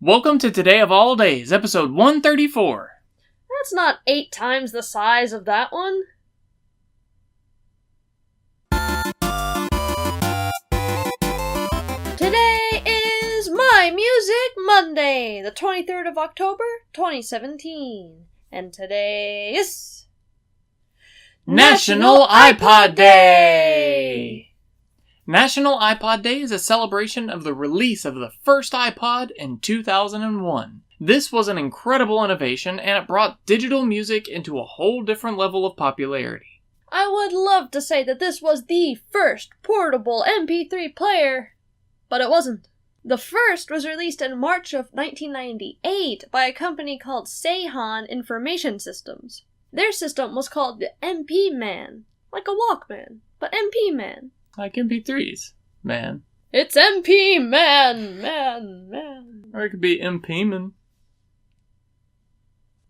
Welcome to Today of All Days, episode 134. That's not 8 times the size of that one. Today is My Music Monday, the 23rd of October, 2017. And today is... National iPod Day! National iPod Day is a celebration of the release of the first iPod in 2001. This was an incredible innovation, and it brought digital music into a whole different level of popularity. I would love to say that this was the first portable MP3 player, but it wasn't. The first was released in March of 1998 by a company called Seihan Information Systems. Their system was called the MP-Man, like a Walkman, but MP-Man. Like MP3s, man. It's MP-Man, man. Or it could be MP-Man.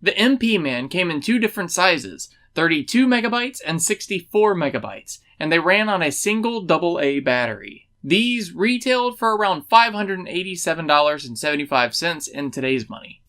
The MP-Man came in two different sizes, 32 megabytes and 64 megabytes, and they ran on a single AA battery. These retailed for around $587.75 in today's money.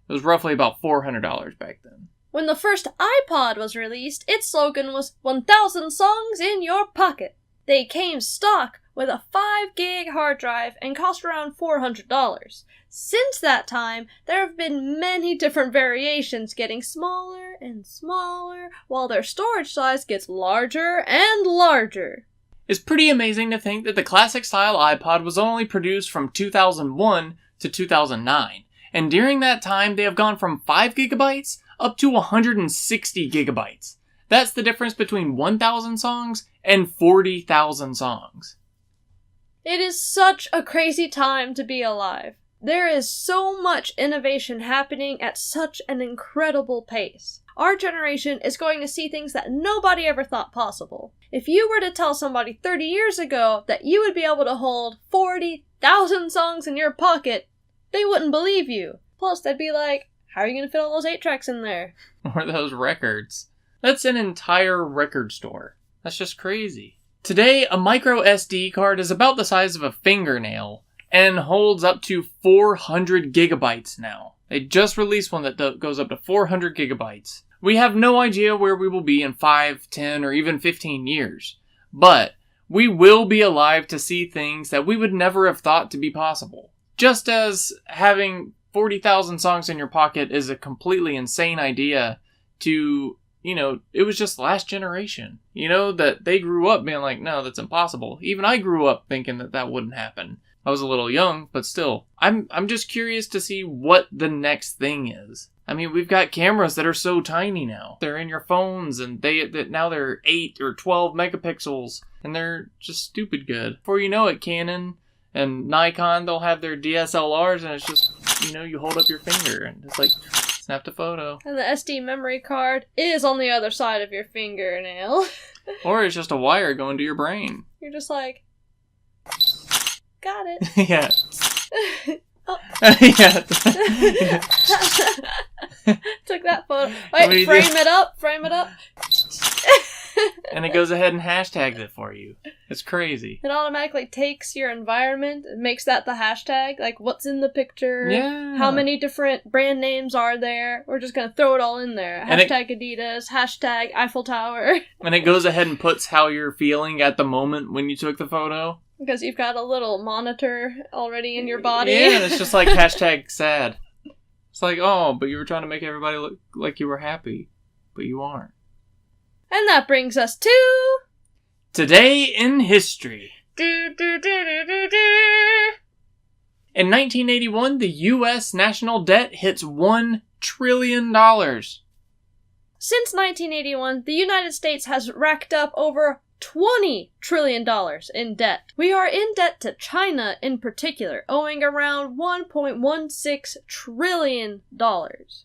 It was roughly about $400 back then. When the first iPod was released, its slogan was 1,000 songs in your pocket. They came stock with a 5 gig hard drive and cost around $400. Since that time, there have been many different variations getting smaller and smaller, while their storage size gets larger and larger. It's pretty amazing to think that the classic style iPod was only produced from 2001 to 2009, and during that time they have gone from 5 gigabytes up to 160 gigabytes. That's the difference between 1,000 songs and 40,000 songs. It is such a crazy time to be alive. There is so much innovation happening at such an incredible pace. Our generation is going to see things that nobody ever thought possible. If you were to tell somebody 30 years ago that you would be able to hold 40,000 songs in your pocket, they wouldn't believe you. Plus, they'd be like, how are you going to fit all those 8 tracks in there? Or those records. That's an entire record store. That's just crazy. Today, a micro SD card is about the size of a fingernail and holds up to 400 gigabytes now. They just released one that goes up to 400 gigabytes. We have no idea where we will be in 5, 10, or even 15 years. But we will be alive to see things that we would never have thought to be possible. Just as having 40,000 songs in your pocket is a completely insane idea to... it was just last generation. That they grew up being like, no, that's impossible. Even I grew up thinking that wouldn't happen. I was a little young, but still. I'm just curious to see what the next thing is. I mean, we've got cameras that are so tiny now. They're in your phones, and now they're 8 or 12 megapixels, and they're just stupid good. Before you know it, Canon and Nikon, they'll have their DSLRs, and it's just, you hold up your finger, and it's like... snapped a photo. And the SD memory card is on the other side of your fingernail. Or it's just a wire going to your brain. You're just like, got it. Yeah. Oh. Yeah. Took that photo. Wait, frame it up. And it goes ahead and hashtags it for you. It's crazy. It automatically takes your environment and makes that the hashtag. Like, what's in the picture? Yeah. How many different brand names are there? We're just gonna throw it all in there. Hashtag Adidas, hashtag Eiffel Tower. And it goes ahead and puts how you're feeling at the moment when you took the photo. Because you've got a little monitor already in your body. Yeah, and it's just like hashtag sad. It's like, oh, but you were trying to make everybody look like you were happy. But you aren't. And that brings us to... Today in History. In 1981, the U.S. national debt hits $1 trillion. Since 1981, the United States has racked up over $20 trillion in debt. We are in debt to China in particular, owing around $1.16 trillion.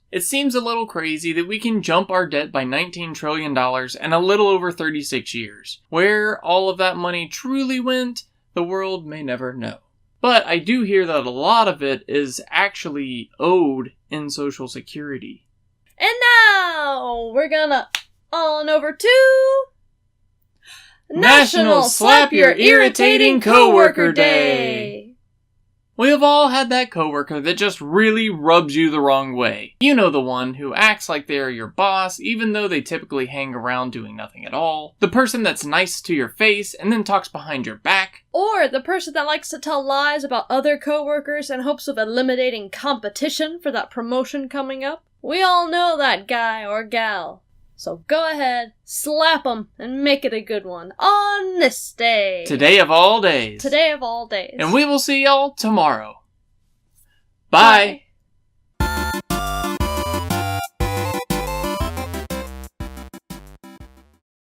It seems a little crazy that we can jump our debt by $19 trillion in a little over 36 years. Where all of that money truly went, the world may never know. But I do hear that a lot of it is actually owed in Social Security. And now, we're gonna on over to... National Slap Your Irritating Coworker Day! We have all had that coworker that just really rubs you the wrong way. You know, the one who acts like they're your boss even though they typically hang around doing nothing at all. The person that's nice to your face and then talks behind your back. Or the person that likes to tell lies about other coworkers in hopes of eliminating competition for that promotion coming up. We all know that guy or gal. So go ahead, slap 'em, and make it a good one on this day. Today of all days. Today of all days. And we will see y'all tomorrow. Bye.